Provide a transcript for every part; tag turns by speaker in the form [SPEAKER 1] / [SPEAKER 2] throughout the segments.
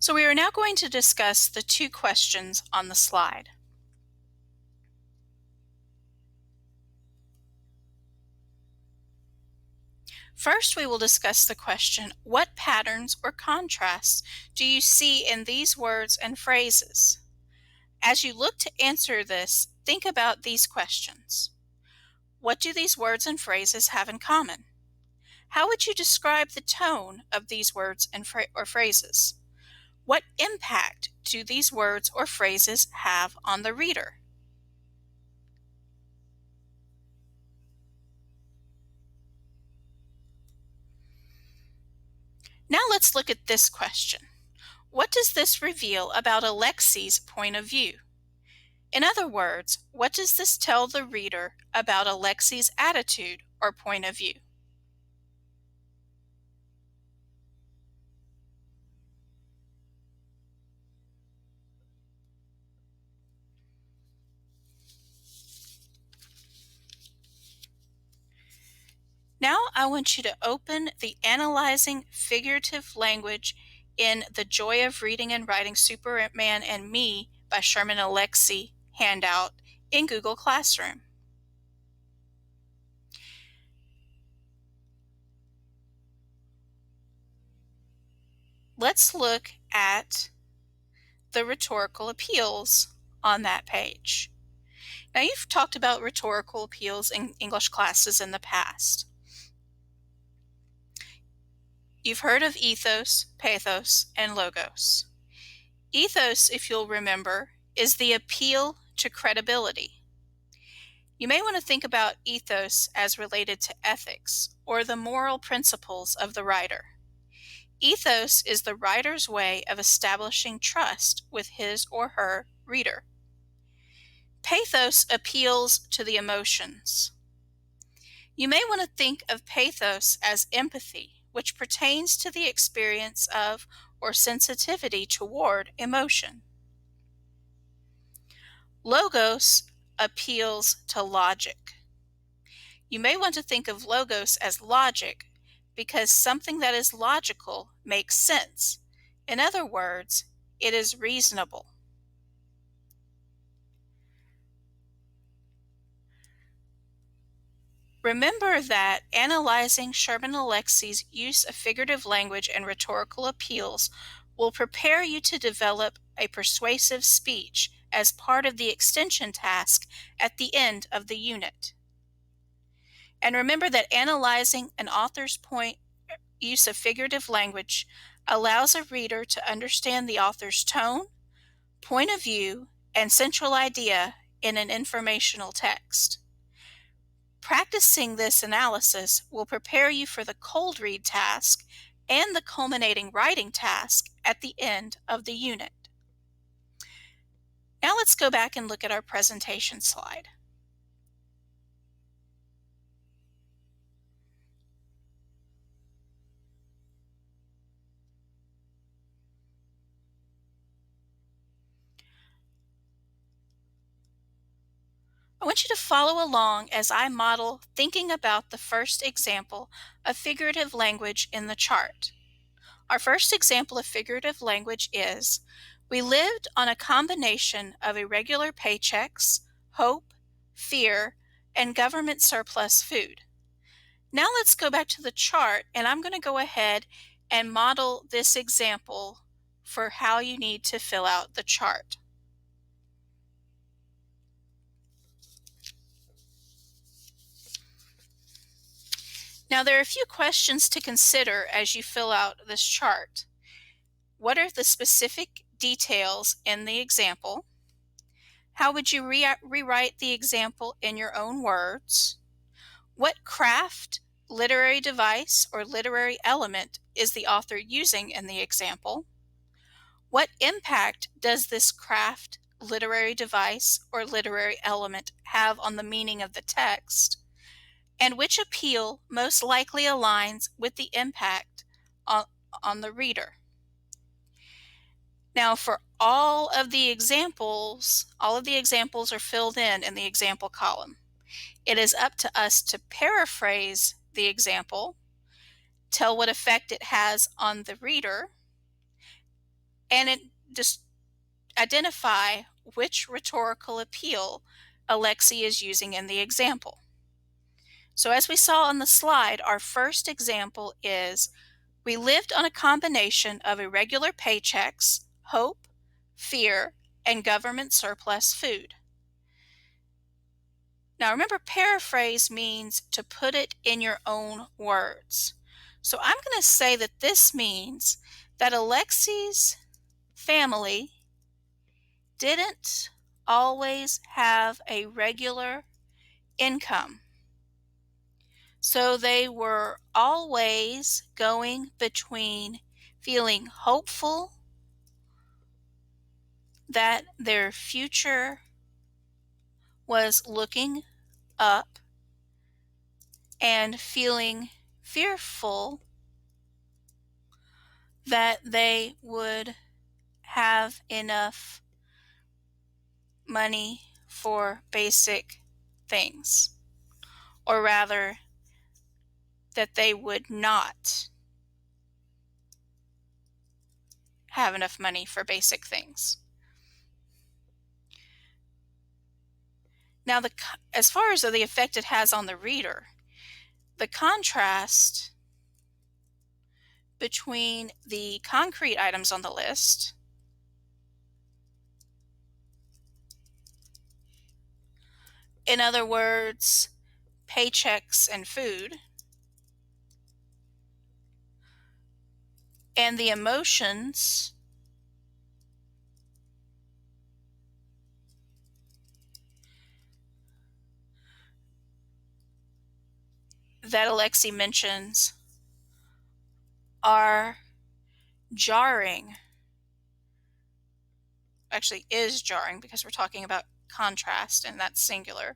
[SPEAKER 1] So we are now going to discuss the two questions on the slide. First, we will discuss the question, what patterns or contrasts do you see in these words and phrases? As you look to answer this, think about these questions. What do these words and phrases have in common? How would you describe the tone of these words and phrases? What impact do these words or phrases have on the reader? Now let's look at this question. What does this reveal about Alexi's point of view? In other words, what does this tell the reader about Alexi's attitude or point of view? Now I want you to open the Analyzing Figurative Language in The Joy of Reading and Writing Superman and Me by Sherman Alexie handout in Google Classroom. Let's look at the rhetorical appeals on that page. Now, you've talked about rhetorical appeals in English classes in the past. You've heard of ethos, pathos, and logos. Ethos, if you'll remember, is the appeal to credibility. You may want to think about ethos as related to ethics or the moral principles of the writer. Ethos is the writer's way of establishing trust with his or her reader. Pathos appeals to the emotions. You may want to think of pathos as empathy, which pertains to the experience of or sensitivity toward emotion. Logos appeals to logic. You may want to think of logos as logic because something that is logical makes sense. In other words, it is reasonable. Remember that analyzing Sherman Alexie's use of figurative language and rhetorical appeals will prepare you to develop a persuasive speech as part of the extension task at the end of the unit. And remember that analyzing an author's use of figurative language allows a reader to understand the author's tone, point of view, and central idea in an informational text. Practicing this analysis will prepare you for the cold read task and the culminating writing task at the end of the unit. Now let's go back and look at our presentation slide. I want you to follow along as I model thinking about the first example of figurative language in the chart. Our first example of figurative language is, we lived on a combination of irregular paychecks, hope, fear, and government surplus food. Now let's go back to the chart, and I'm going to go ahead and model this example for how you need to fill out the chart. Now, there are a few questions to consider as you fill out this chart. What are the specific details in the example? How would you rewrite the example in your own words? What craft, literary device, or literary element is the author using in the example? What impact does this craft, literary device, or literary element have on the meaning of the text? And which appeal most likely aligns with the impact on the reader? Now, for all of the examples are filled in the example column. It is up to us to paraphrase the example, tell what effect it has on the reader, and it just identify which rhetorical appeal Alexei is using in the example. So as we saw on the slide, our first example is we lived on a combination of irregular paychecks, hope, fear, and government surplus food. Now remember, paraphrase means to put it in your own words. So I'm going to say that this means that Alexei's family didn't always have a regular income. So they were always going between feeling hopeful that their future was looking up and feeling fearful that they would have enough money for basic things, or rather, that they would not have enough money for basic things. Now, as far as the effect it has on the reader, the contrast between the concrete items on the list in other words, paychecks and food, and the emotions that Alexei mentions are jarring. Actually, is jarring because we're talking about contrast and that's singular.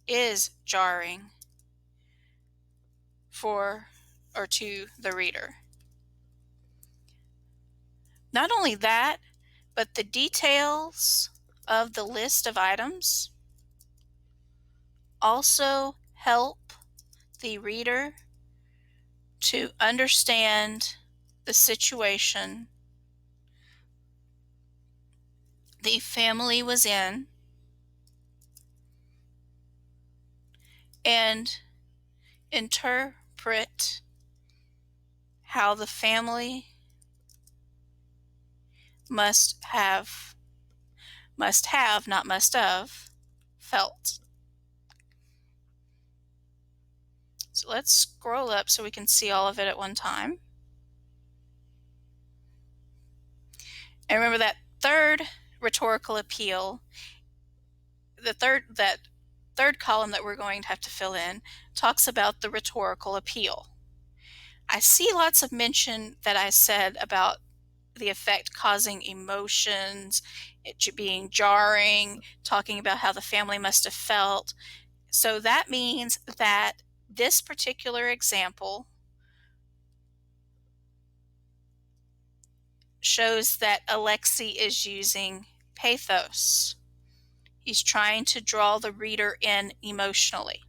[SPEAKER 1] Is jarring for or to the reader. Not only that, but the details of the list of items also help the reader to understand the situation the family was in and interpret how the family must have, not must have, felt. So let's scroll up so we can see all of it at one time. And remember that third rhetorical appeal, that third column that we're going to have to fill in, talks about the rhetorical appeal. I see lots of mention that I said about the effect causing emotions, it being jarring, talking about how the family must have felt. So that means that this particular example shows that Alexei is using pathos. He's trying to draw the reader in emotionally.